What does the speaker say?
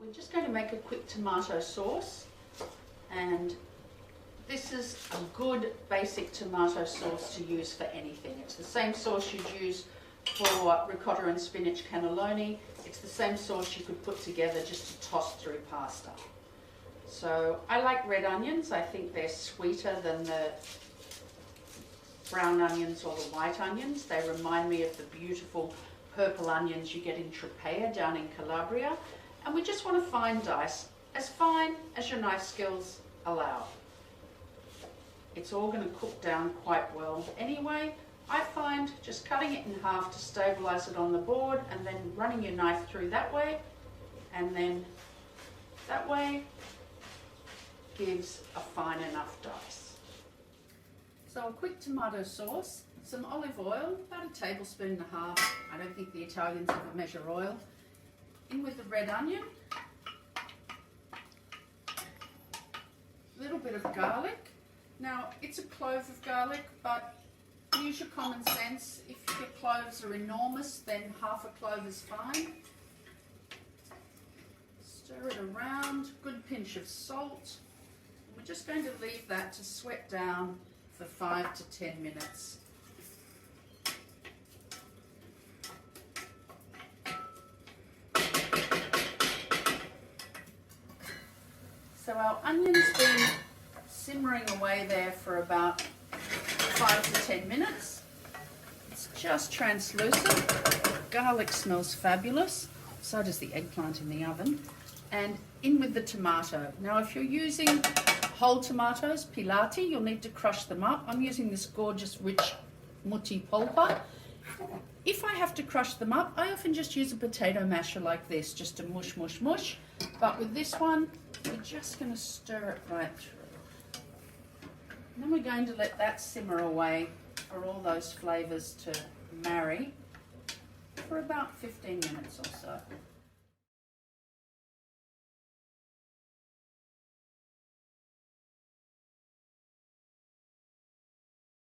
We're just going to make a quick tomato sauce, and this is a good basic tomato sauce to use for anything. It's the same sauce you'd use for ricotta and spinach cannelloni. It's the same sauce you could put together just to toss through pasta. So I like red onions. I think they're sweeter than the brown onions or the white onions. They remind me of the beautiful purple onions you get in Tropea down in Calabria. And we just want to fine dice, as fine as your knife skills allow. It's all going to cook down quite well anyway. I find just cutting it in half to stabilize it on the board and then running your knife through that way and then that way gives a fine enough dice. So a quick tomato sauce, some olive oil, about a tablespoon and a half. I don't think the Italians ever measure oil. In with the red onion, a little bit of garlic. Now it's a clove of garlic, but use your common sense. If your cloves are enormous, then half a clove is fine. Stir it around, good pinch of salt. We're just going to leave that to sweat down for 5 to 10 minutes. So our onion's been simmering away there for about 5 to 10 minutes. It's just translucent. Garlic smells fabulous. So does the eggplant in the oven. And in with the tomato. Now if you're using whole tomatoes, pilati, you'll need to crush them up. I'm using this gorgeous rich Mutti polpa. If I have to crush them up, I often just use a potato masher like this, just to mush, mush, mush. But with this one, we're just going to stir it right through. And then we're going to let that simmer away for all those flavours to marry for about 15 minutes or so.